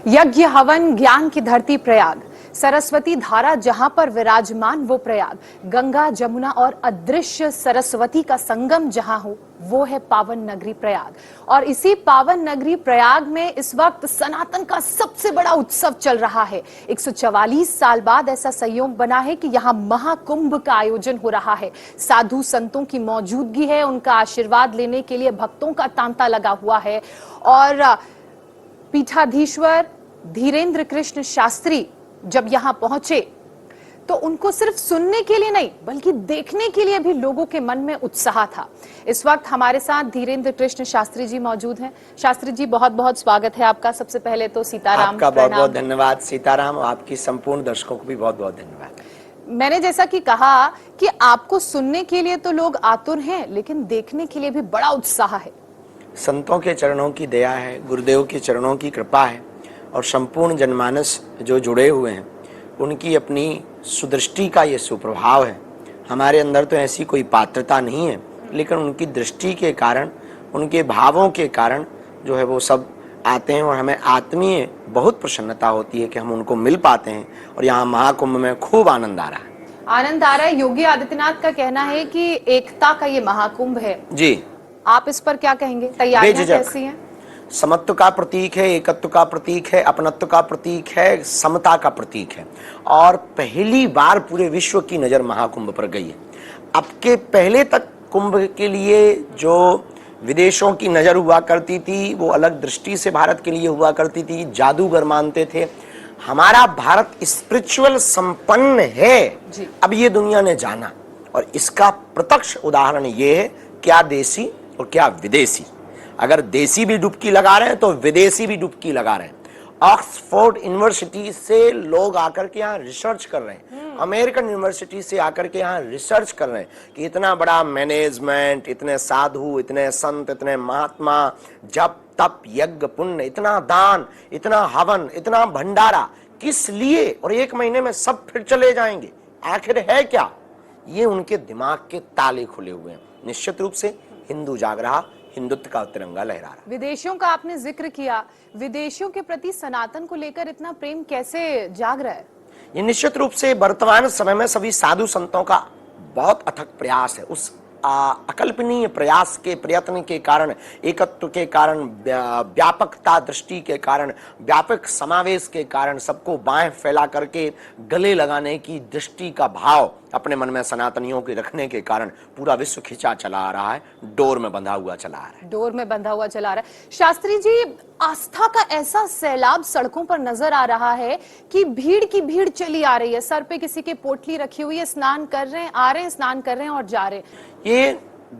यज्ञ हवन ज्ञान की धरती प्रयाग, सरस्वती धारा जहां पर विराजमान वो प्रयाग, गंगा जमुना और अदृश्य सरस्वती का संगम जहां हो वो है पावन नगरी प्रयाग। और इसी पावन नगरी प्रयाग में इस वक्त सनातन का सबसे बड़ा उत्सव चल रहा है। 144 साल बाद ऐसा संयोग बना है कि यहाँ महाकुंभ का आयोजन हो रहा है। साधु संतों की मौजूदगी है, उनका आशीर्वाद लेने के लिए भक्तों का तांता लगा हुआ है। और पीठाधीश्वर धीरेन्द्र कृष्ण शास्त्री जब यहां पहुंचे तो उनको सिर्फ सुनने के लिए नहीं बल्कि देखने के लिए भी लोगों के मन में उत्साह था। इस वक्त हमारे साथ धीरेन्द्र कृष्ण शास्त्री जी मौजूद हैं। शास्त्री जी, बहुत बहुत स्वागत है आपका। सबसे पहले तो सीताराम, आपका बहुत बहुत धन्यवाद सीताराम, आपकी संपूर्ण दर्शकों को भी बहुत बहुत धन्यवाद। मैंने जैसा कि कहा कि आपको सुनने के लिए तो लोग आतुर हैं, लेकिन देखने के लिए भी बड़ा उत्साह है। संतों के चरणों की दया है, गुरुदेव के चरणों की कृपा है और संपूर्ण जनमानस जो जुड़े हुए हैं उनकी अपनी सुदृष्टि का ये सुप्रभाव है। हमारे अंदर तो ऐसी कोई पात्रता नहीं है, लेकिन उनकी दृष्टि के कारण, उनके भावों के कारण जो है वो सब आते हैं और हमें आत्मीय बहुत प्रसन्नता होती है कि हम उनको मिल पाते हैं। और यहाँ महाकुंभ में खूब आनंद आ रहा है। आनंद आ रहा है। योगी आदित्यनाथ का कहना है कि एकता का ये महाकुंभ है जी, आप इस पर क्या कहेंगे? तैयारियां कैसी हैं? समत्व का प्रतीक है, एकत्व का प्रतीक है, अपनत्व का प्रतीक है, समता का प्रतीक है। और पहली बार पूरे विश्व की नजर महाकुंभ पर गई है। अब के पहले तक कुंभ के लिए जो विदेशों की नजर हुआ करती थी वो अलग दृष्टि से भारत के लिए हुआ करती थी, जादूगर मानते थे। हमारा भारत स्पिरिचुअल संपन्न है जी। अब ये दुनिया ने जाना, और इसका प्रत्यक्ष उदाहरण ये है, क्या देसी और क्या विदेशी। अगर देसी भी डुबकी लगा रहे हैं तो विदेशी भी डुबकी लगा रहे हैं। ऑक्सफोर्ड यूनिवर्सिटी से लोग आकर के यहाँ रिसर्च कर रहे हैं, अमेरिकन यूनिवर्सिटी से आकर के यहाँ रिसर्च कर रहे हैं कि इतना बड़ा मैनेजमेंट, इतने साधु, इतने संत, इतने महात्मा, जप तप यज्ञ पुण्य, इतना दान, इतना हवन, इतना भंडारा किस लिए, और 1 महीने में सब फिर चले जाएंगे, आखिर है क्या? ये उनके दिमाग के ताले खुले हुए हैं। निश्चित रूप से हिंदू जाग रहा, हिंदुत्व का तिरंगा लहरा रहा। विदेशियों का आपने जिक्र किया, विदेशियों के प्रति सनातन को लेकर इतना प्रेम कैसे जाग रहा है? ये निश्चित रूप से वर्तमान समय में सभी साधु संतों का बहुत अथक प्रयास है। उस अकल्पनीय प्रयास के प्रयत्न के कारण, एकत्व के कारण, व्यापकता दृष्टि के कारण, व्यापक समावेश के कारण, सबको बाहें फैला करके गले लगाने की दृष्टि का भाव अपने मन में सनातनियों के रखने के कारण पूरा विश्व खिंचा चला आ रहा है, डोर में बंधा हुआ चला आ रहा है। डोर में बंधा हुआ चला आ रहा है। शास्त्री जी, आस्था का ऐसा सैलाब सड़कों पर नजर आ रहा है कि भीड़ की भीड़ चली आ रही है। सर पे किसी के पोटली रखी हुई है, स्नान कर रहे हैं, आ रहे हैं, स्नान कर रहे हैं और जा रहे हैं। ये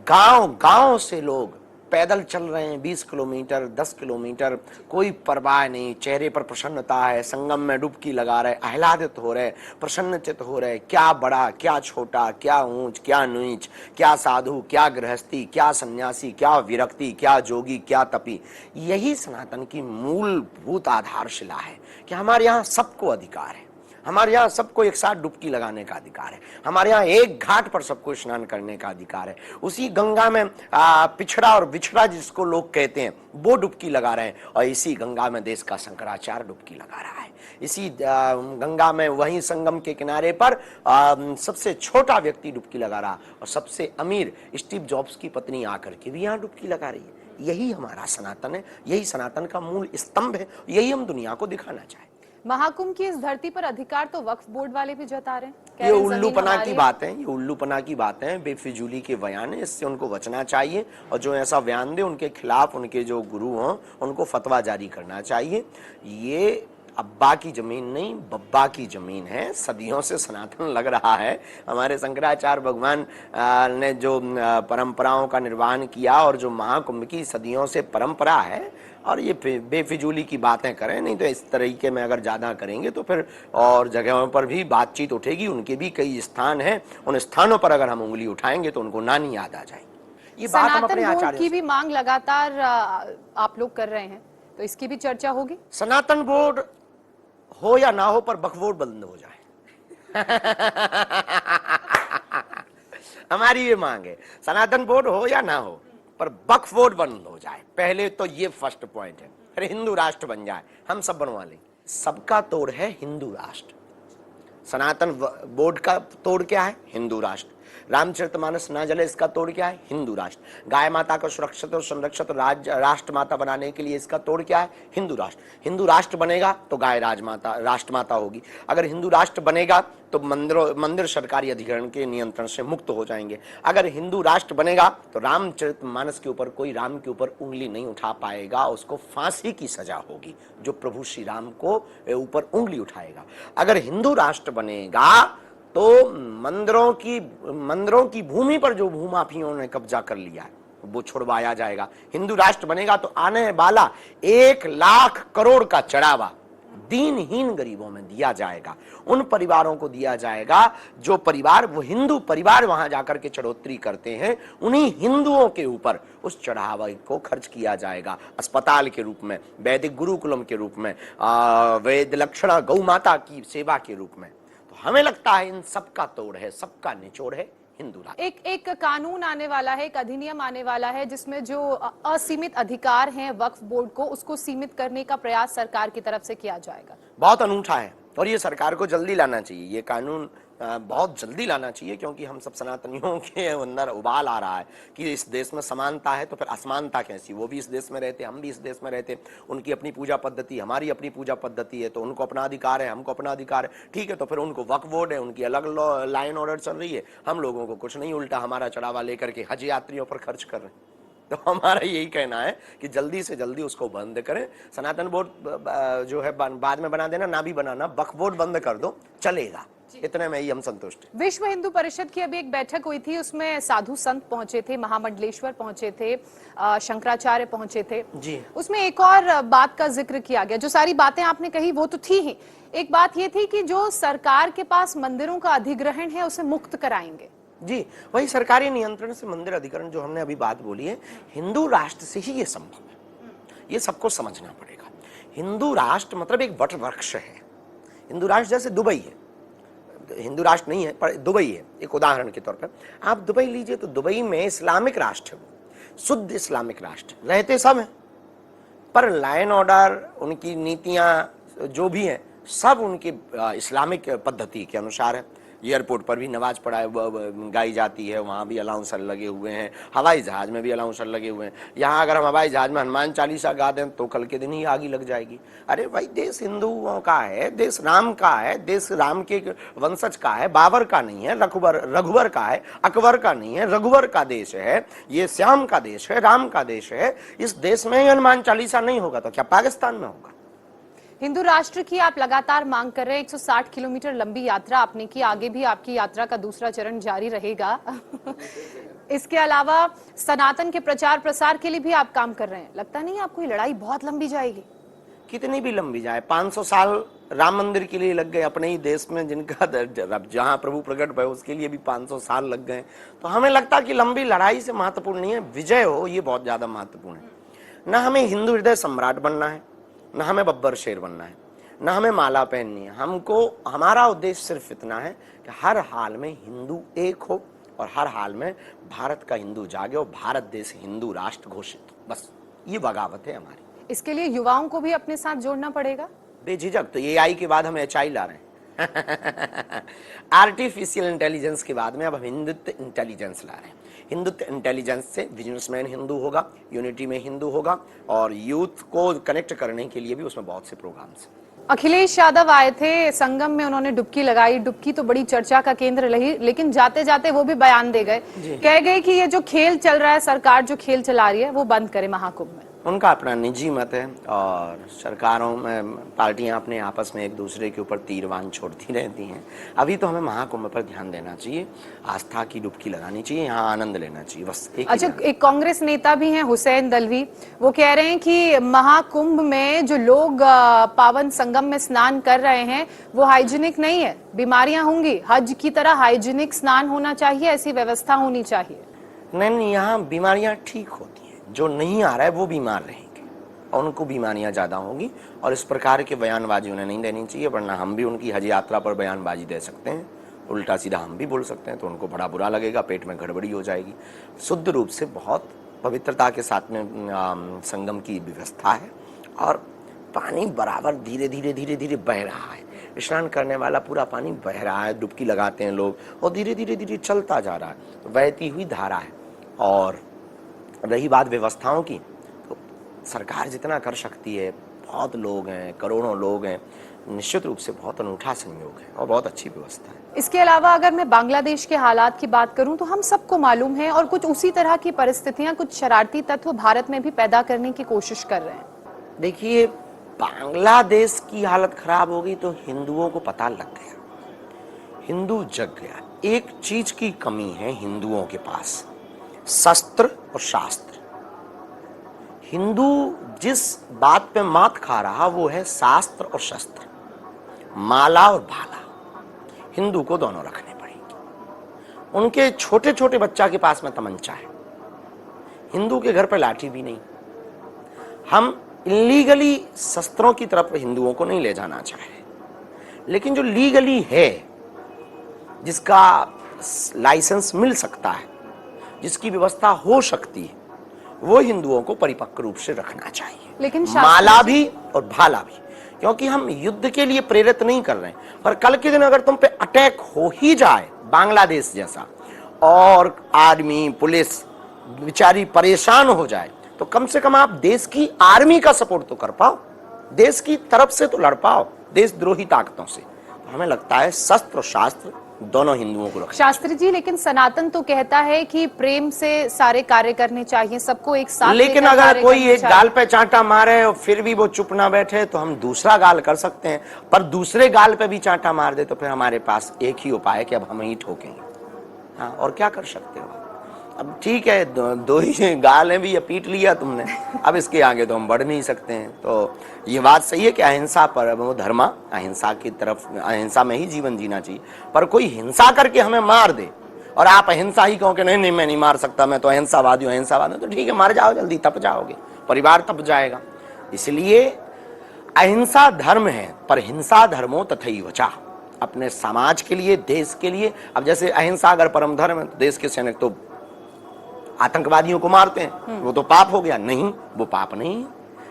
गांव गांव से लोग पैदल चल रहे हैं, 20 किलोमीटर, 10 किलोमीटर, कोई परवाह नहीं, चेहरे पर प्रसन्नता है, संगम में डुबकी लगा रहे, आह्लादित हो रहे, प्रसन्नचित हो रहे। क्या बड़ा, क्या छोटा, क्या ऊंच, क्या नीच, क्या साधु, क्या गृहस्थी, क्या सन्यासी, क्या विरक्ति, क्या जोगी, क्या तपी। यही सनातन की मूलभूत आधारशिला है कि हमारे यहाँ सबको अधिकार है, हमारे यहाँ सबको एक साथ डुबकी लगाने का अधिकार है, हमारे यहाँ एक घाट पर सबको स्नान करने का अधिकार है। उसी गंगा में पिछड़ा और बिछड़ा जिसको लोग कहते हैं वो डुबकी लगा रहे हैं, और इसी गंगा में देश का शंकराचार्य डुबकी लगा रहा है। इसी गंगा में वहीं संगम के किनारे पर सबसे छोटा व्यक्ति डुबकी लगा रहा, और सबसे अमीर स्टीव जॉब्स की पत्नी आकर के भी यहाँ डुबकी लगा रही है। यही हमारा सनातन है, यही सनातन का मूल स्तंभ है, यही हम दुनिया को दिखाना चाहें। महाकुंभ की इस धरती पर अधिकार तो वक्फ बोर्ड वाले भी जता रहे हैं। ये उल्लूपना की बात है, ये उल्लूपना की बात है, बेफिजूली के बयान है, इससे उनको बचना चाहिए। और जो ऐसा बयान दे उनके खिलाफ उनके जो गुरु हों उनको फतवा जारी करना चाहिए। ये अब्बा की जमीन नहीं, बब्बा की जमीन है। सदियों से सनातन लग रहा है। हमारे शंकराचार्य भगवान ने जो परंपराओं का निर्वहन किया, और जो महाकुंभ की सदियों से परंपरा है, और ये बेफिजूली की बातें करें, नहीं तो इस तरीके में अगर ज्यादा करेंगे तो फिर और जगहों पर भी बातचीत उठेगी। उनके भी कई स्थान हैं, उन स्थानों पर अगर हम उंगली उठाएंगे तो उनको नानी याद आ जाएगी। ये बात हम अपने आचार्य की भी मांग लगातार आप लोग कर रहे हैं, तो इसकी भी चर्चा होगी। सनातन बोर्ड हो या ना हो, पर वक्फ बोर्ड बंद हो जाए। हमारी ये मांग है, सनातन बोर्ड हो या ना हो, पर वक्फ बोर्ड बंद हो जाए। पहले तो ये फर्स्ट पॉइंट है। अरे हिंदू राष्ट्र बन जाए, हम सब बनवा लें। सबका तोड़ है हिंदू राष्ट्र। सनातन बोर्ड का तोड़ क्या है? हिंदू राष्ट्र। रामचरितमानस ना जले, इसका तोड़ क्या है? हिंदू राष्ट्र। गाय माता को सुरक्षित और संरक्षित राष्ट्र माता बनाने के लिए इसका तोड़ क्या है? हिंदू राष्ट्र। हिंदू राष्ट्र बनेगा तो गाय राजमाता राष्ट्रमाता होगी। अगर हिंदू राष्ट्र बनेगा तो मंदिर सरकारी अधिग्रहण के नियंत्रण से मुक्त हो जाएंगे। अगर हिंदू राष्ट्र बनेगा तो रामचरितमानस के ऊपर कोई राम के ऊपर उंगली नहीं उठा पाएगा, उसको फांसी की सजा होगी जो प्रभु श्री राम को ऊपर उंगली उठाएगा। अगर हिंदू राष्ट्र बनेगा तो मंदिरों की भूमि पर जो भूमाफियों ने कब्जा कर लिया है वो छुड़वाया जाएगा। हिंदू राष्ट्र बनेगा तो आने वाला 1,00,000 करोड़ का चढ़ावा दीनहीन गरीबों में दिया जाएगा। उन परिवारों को दिया जाएगा जो परिवार, वो हिंदू परिवार वहां जाकर के चढ़ोतरी करते हैं, उन्हीं हिंदुओं के ऊपर उस चढ़ावे को खर्च किया जाएगा। अस्पताल के रूप में, वैदिक गुरुकुलम के रूप में, वेद लक्षणा गौ माता की सेवा के रूप में। तो हमें लगता है इन सबका तोड़ है, सबका निचोड़ है हिंदू राष्ट्र। एक कानून आने वाला है, एक अधिनियम आने वाला है जिसमें जो असीमित अधिकार हैं वक्फ बोर्ड को, उसको सीमित करने का प्रयास सरकार की तरफ से किया जाएगा। बहुत अनूठा है और ये सरकार को जल्दी लाना चाहिए। ये कानून बहुत जल्दी लाना चाहिए, क्योंकि हम सब सनातनियों के अंदर उबाल आ रहा है कि इस देश में समानता है तो फिर असमानता कैसी? वो भी इस देश में रहते, हम भी इस देश में रहते, उनकी अपनी पूजा पद्धति, हमारी अपनी पूजा पद्धति है, तो उनको अपना अधिकार है, हमको अपना अधिकार है। ठीक है, तो फिर उनको वक्फ बोर्ड है, उनकी अलग लाइन ऑर्डर चल रही है, हम लोगों को कुछ नहीं, उल्टा हमारा चढ़ावा लेकर के हज यात्रियों पर खर्च कर रहे हैं। तो हमारा यही कहना है कि जल्दी से जल्दी उसको बंद करें। सनातन बोर्ड जो है बाद में बना देना, ना भी बनाना, वक्फ बोर्ड बंद कर दो, चलेगा। इतने में ही हम संतुष्ट हैं। विश्व हिंदू परिषद की अभी एक बैठक हुई थी, उसमें साधु संत पहुंचे थे, महामंडलेश्वर पहुंचे थे, शंकराचार्य पहुंचे थे जी। उसमें एक और बात का जिक्र किया गया, जो सारी बातें आपने कही वो तो थी ही, एक बात ये थी कि जो सरकार के पास मंदिरों का अधिग्रहण है उसे मुक्त कराएंगे। जी, वही सरकारी नियंत्रण से मंदिर अधिग्रहण जो हमने अभी बात बोली है, हिंदू राष्ट्र से ही ये संभव है। ये सबको समझना पड़ेगा। हिंदू राष्ट्र मतलब एक वट वृक्ष है। हिंदू राष्ट्र जैसे दुबई है, हिंदू राष्ट्र नहीं है पर दुबई है, एक उदाहरण के तौर पर आप दुबई लीजिए, तो दुबई में इस्लामिक राष्ट्र है, वो शुद्ध इस्लामिक राष्ट्र, रहते सब हैं, पर लाइन ऑर्डर, उनकी नीतियां जो भी हैं सब उनकी इस्लामिक पद्धति के अनुसार है। एयरपोर्ट पर भी नमाज गाई जाती है, वहाँ भी अलाउंसर लगे हुए हैं, हवाई जहाज में भी अलाउंसर लगे हुए हैं। यहाँ अगर हम हवाई जहाज में हनुमान चालीसा गा दें तो कल के दिन ही आग लग जाएगी। अरे भाई, देश हिंदुओं का है, देश राम का है, देश राम के वंशज का है, बाबर का नहीं है, रघुवर का है, अकबर का नहीं है, रघुवर का देश है, ये श्याम का देश है, राम का देश है। इस देश में ही हनुमान चालीसा नहीं होगा तो क्या पाकिस्तान में होगा? हिंदू राष्ट्र की आप लगातार मांग कर रहे हैं। 160 किलोमीटर लंबी यात्रा आपने की, आगे भी आपकी यात्रा का दूसरा चरण जारी रहेगा। इसके अलावा सनातन के प्रचार प्रसार के लिए भी आप काम कर रहे हैं। लगता नहीं आपको ये लड़ाई बहुत लंबी जाएगी? कितनी भी लंबी जाए, 500 साल राम मंदिर के लिए लग गए अपने ही देश में, जिनका जहां प्रभु प्रकट हुए उसके लिए भी 500 साल लग गए। तो हमें लगता कि लंबी लड़ाई से महत्वपूर्ण नहीं है, विजय हो ये बहुत ज्यादा महत्वपूर्ण है। न हमें हिंदू हृदय सम्राट बनना है, न हमें बब्बर शेर बनना है, न हमें माला पहननी है। हमको, हमारा उद्देश्य सिर्फ इतना है कि हर हाल में हिंदू एक हो और हर हाल में भारत का हिंदू जागे और भारत देश हिंदू राष्ट्र घोषित हो। बस ये बगावत है हमारी। इसके लिए युवाओं को भी अपने साथ जोड़ना पड़ेगा बेझिझक। तो AI के बाद हम HI ला रहे हैं। आर्टिफिशियल इंटेलिजेंस के बाद में अब हम हिंदुत्व इंटेलिजेंस ला रहे हैं। हिंदुत्व इंटेलिजेंस से बिजनेसमैन हिंदू होगा, यूनिटी में हिंदू होगा, और यूथ को कनेक्ट करने के लिए भी उसमें बहुत से प्रोग्राम्स हैं। अखिलेश यादव आए थे संगम में, उन्होंने डुबकी लगाई। डुबकी तो बड़ी चर्चा का केंद्र रही, लेकिन जाते जाते वो भी बयान दे गए, कह गए कि ये जो खेल चल रहा है, सरकार जो खेल चला रही है वो बंद करे महाकुंभ में। उनका अपना निजी मत है और सरकारों में पार्टियां अपने आपस में एक दूसरे के ऊपर तीरवान छोड़ती रहती हैं। अभी तो हमें महाकुंभ पर ध्यान देना चाहिए, आस्था की डुबकी लगानी चाहिए, यहाँ आनंद लेना चाहिए, बस। अच्छा, एक कांग्रेस नेता भी हैं हुसैन दलवी, वो कह रहे हैं कि महाकुंभ में जो लोग पावन संगम में स्नान कर रहे हैं वो हाइजीनिक नहीं है, बीमारियां होंगी। हज की तरह हाइजीनिक स्नान होना चाहिए, ऐसी व्यवस्था होनी चाहिए। नहीं, यहाँ बीमारियां ठीक होती हैं, जो नहीं आ रहा है वो बीमार रहेंगे और उनको बीमारियां ज्यादा होंगी। और इस प्रकार के बयानबाजी उन्हें नहीं देनी चाहिए, वरना हम भी उनकी हज यात्रा पर बयानबाजी दे सकते हैं, उल्टा सीधा हम भी बोल सकते हैं, तो उनको बड़ा बुरा लगेगा, पेट में गड़बड़ी हो जाएगी। शुद्ध रूप से बहुत पवित्रता के साथ में संगम की व्यवस्था है और पानी बराबर धीरे धीरे धीरे धीरे बह रहा है। स्नान करने वाला पूरा पानी बह रहा है, डुबकी लगाते हैं लोग, और धीरे धीरे धीरे चलता जा रहा है, बहती हुई धारा है। और रही बात व्यवस्थाओं की, तो सरकार जितना कर सकती है, बहुत लोग हैं, करोड़ों लोग हैं, निश्चित रूप से बहुत अनूठा संयोग है और बहुत अच्छी व्यवस्था है। इसके अलावा अगर मैं बांग्लादेश के हालात की बात करूं तो हम सबको मालूम है, और कुछ उसी तरह की परिस्थितियां कुछ शरारती तत्व भारत में भी पैदा करने की कोशिश कर रहे हैं। देखिए, बांग्लादेश की हालत खराब हो गई तो हिंदुओं को पता लग गया, हिंदू जग गया। एक चीज की कमी है हिंदुओं के पास, शस्त्र और शास्त्र। हिंदू जिस बात पे मात खा रहा वो है शास्त्र और शस्त्र, माला और भाला। हिंदू को दोनों रखने पड़ेंगे। उनके छोटे छोटे बच्चा के पास में तमंचा है, हिंदू के घर पर लाठी भी नहीं। हम इलीगली शस्त्रों की तरफ हिंदुओं को नहीं ले जाना चाह रहे, लेकिन जो लीगली है, जिसका लाइसेंस मिल सकता है, जिसकी व्यवस्था हो सकती है, वो हिंदुओं को परिपक्व रूप से रखना चाहिए। लेकिन माला भी और भाला भी, क्योंकि हम युद्ध के लिए प्रेरित नहीं कर रहे हैं। पर कल के दिन अगर तुम पे अटैक हो ही जाए बांग्लादेश जैसा, और आर्मी पुलिस बेचारी परेशान हो जाए, तो कम से कम आप देश की आर्मी का सपोर्ट तो कर पाओ, देश की तरफ से तो लड़ पाओ देशद्रोही ताकतों से। तो हमें लगता है शस्त्र और शास्त्र दोनों हिंदुओं को रखना। शास्त्री जी, लेकिन सनातन तो कहता है कि प्रेम से सारे कार्य करने चाहिए, सबको एक साथ। लेकिन अगर कोई एक गाल पे चांटा मारे और फिर भी वो चुप ना बैठे, तो हम दूसरा गाल कर सकते हैं, पर दूसरे गाल पे भी चांटा मार दे तो फिर हमारे पास एक ही उपाय है कि अब हम ही ठोकेंगे। हाँ, और क्या कर सकते हो। अब ठीक है, दो ही गालें भी पीट लिया तुमने, अब इसके आगे तो हम बढ़ नहीं सकते हैं। तो ये बात सही है कि अहिंसा पर वो धर्मा, अहिंसा की तरफ, अहिंसा में ही जीवन जीना चाहिए। पर कोई हिंसा करके हमें मार दे और आप अहिंसा ही कहो कि नहीं नहीं मैं नहीं मार सकता, मैं तो अहिंसावादी हूँ, अहिंसावादी हूँ, तो ठीक है, मर जाओ जल्दी, तप जाओगे, परिवार तप जाएगा। इसलिए अहिंसा धर्म है, पर हिंसा धर्मो तथैव च। अपने समाज के लिए, देश के लिए। अब जैसे अहिंसा अगर परम धर्म है, तो देश के सैनिक तो आतंकवादियों को मारते हैं, वो तो पाप हो गया? नहीं, वो पाप नहीं है,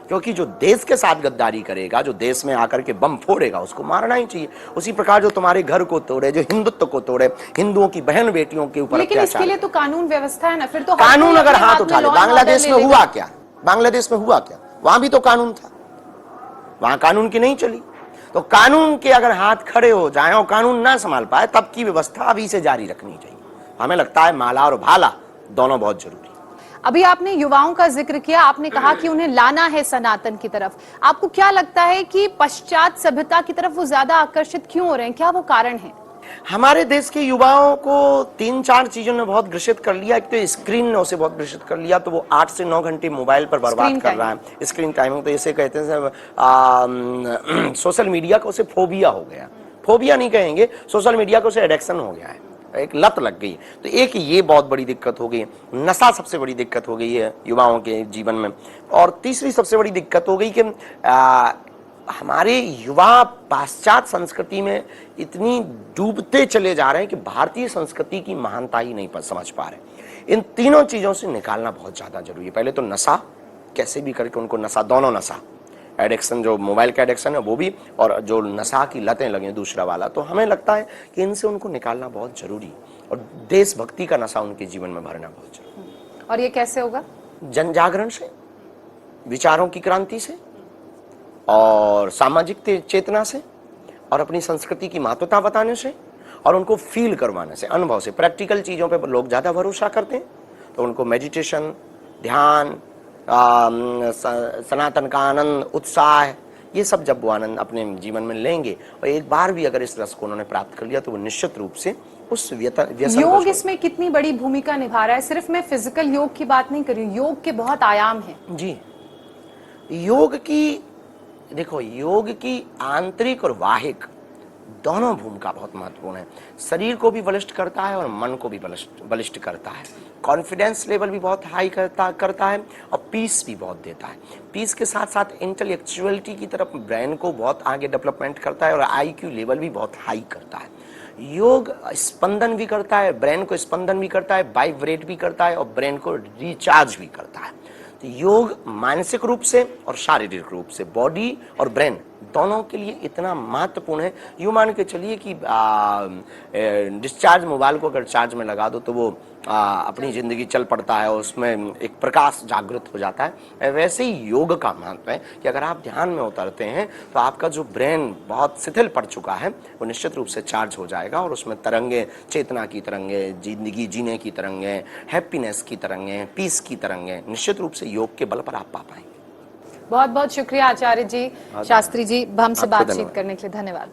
क्योंकि जो देश के साथ गद्दारी करेगा, जो देश में आकर के बम फोड़ेगा, उसको मारना ही चाहिए। उसी प्रकार जो तुम्हारे घर को तोड़े, जो हिंदुत्व को तोड़े, हिंदुओं की बहन बेटियों के ऊपर लेकिन इसके लिए तो कानून व्यवस्था है ना, फिर तो कानून अगर हाथ उठा ले। बांग्लादेश में हुआ क्या? बांग्लादेश में हुआ क्या? वहां भी तो कानून था, वहां कानून की नहीं चली। तो कानून के अगर हाथ खड़े हो जाए और कानून ना संभाल पाए, तब की व्यवस्था अभी से जारी रखनी चाहिए। हमें लगता है माला और भाला दोनों बहुत जरूरी। अभी आपने युवाओं का जिक्र किया, आपने कहा कि उन्हें लाना है सनातन की तरफ। आपको क्या लगता है कि पश्चात सभ्यता की तरफ वो ज्यादा आकर्षित क्यों हो रहे हैं? क्या वो कारण है? हमारे देश के युवाओं को 3-4 चीजों ने बहुत ग्रसित कर लिया। एक तो स्क्रीन ने उसे बहुत ग्रसित कर लिया, तो वो 8 से 9 घंटे मोबाइल पर बर्बाद कर रहा है। स्क्रीन टाइमिंग तो इसे कहते हैं, सोशल मीडिया को उसे फोबिया हो गया। फोबिया नहीं कहेंगे, सोशल मीडिया को उसे एडिक्शन हो गया है, एक लत लग गई। तो एक ये बहुत बड़ी दिक्कत हो गई। नशा सबसे बड़ी दिक्कत हो गई है युवाओं के जीवन में। और तीसरी सबसे बड़ी दिक्कत हो गई कि हमारे युवा पाश्चात्य संस्कृति में इतनी डूबते चले जा रहे हैं कि भारतीय संस्कृति की महानता ही नहीं समझ पा रहे। इन तीनों चीजों से निकालना बहुत ज्यादा जरूरी है। पहले तो नशा, कैसे भी करके उनको नशा, दोनों नशा, एडिक्शन, जो मोबाइल का एडिक्शन है वो भी, और जो नशा की लतें लगे दूसरा वाला, तो हमें लगता है कि इनसे उनको निकालना बहुत जरूरी, और देशभक्ति का नशा उनके जीवन में भरना बहुत जरूरी। और ये कैसे होगा? जन जागरण से, विचारों की क्रांति से, और सामाजिक चेतना से, और अपनी संस्कृति की महत्वता बताने से, और उनको फील करवाने से, अनुभव से। प्रैक्टिकल चीजों पे लोग ज्यादा भरोसा करते हैं, तो उनको मेडिटेशन, ध्यान, सनातन का आनंद, उत्साह, ये सब जब वो आनंद अपने जीवन में लेंगे, और एक बार भी अगर इस रस को उन्होंने प्राप्त कर लिया, तो वो निश्चित रूप से उस व्यसन योग इसमें कितनी बड़ी भूमिका निभा रहा है? सिर्फ मैं फिजिकल योग की बात नहीं कर रही हूँ, योग के बहुत आयाम हैं। जी, योग की, देखो, योग की आंतरिक और बाह्यिक दोनों भूमिका बहुत महत्वपूर्ण है। शरीर को भी बलिष्ठ करता है और मन को भी बलिष्ठ करता है। कॉन्फिडेंस लेवल भी बहुत हाई करता है, और पीस भी बहुत देता है। पीस के साथ साथ इंटेलेक्चुअलिटी की तरफ ब्रेन को बहुत आगे डेवलपमेंट करता है, और IQ लेवल भी बहुत हाई करता है। योग स्पंदन भी करता है, ब्रेन को स्पंदन भी करता है, वाइब्रेट भी करता है, और ब्रेन को रिचार्ज भी करता है। तो योग मानसिक रूप से और शारीरिक रूप से, बॉडी और ब्रेन दोनों के लिए इतना महत्वपूर्ण है। यूँ मान के चलिए कि डिस्चार्ज मोबाइल को अगर चार्ज में लगा दो तो वो अपनी ज़िंदगी चल पड़ता है, उसमें एक प्रकाश जागृत हो जाता है। वैसे ही योग का महत्व है कि अगर आप ध्यान में उतरते हैं तो आपका जो ब्रेन बहुत शिथिल पड़ चुका है वो निश्चित रूप से चार्ज हो जाएगा और उसमें तरंगे, चेतना की तरंगे, जिंदगी जीने की तरंगे, हैप्पीनेस की तरंगे, पीस की तरंगे निश्चित रूप से योग के बल पर आप पा पाएंगे। बहुत बहुत शुक्रिया आचार्य जी, शास्त्री जी, हमसे आपको बातचीत धन्यवाद। करने के लिए धन्यवाद।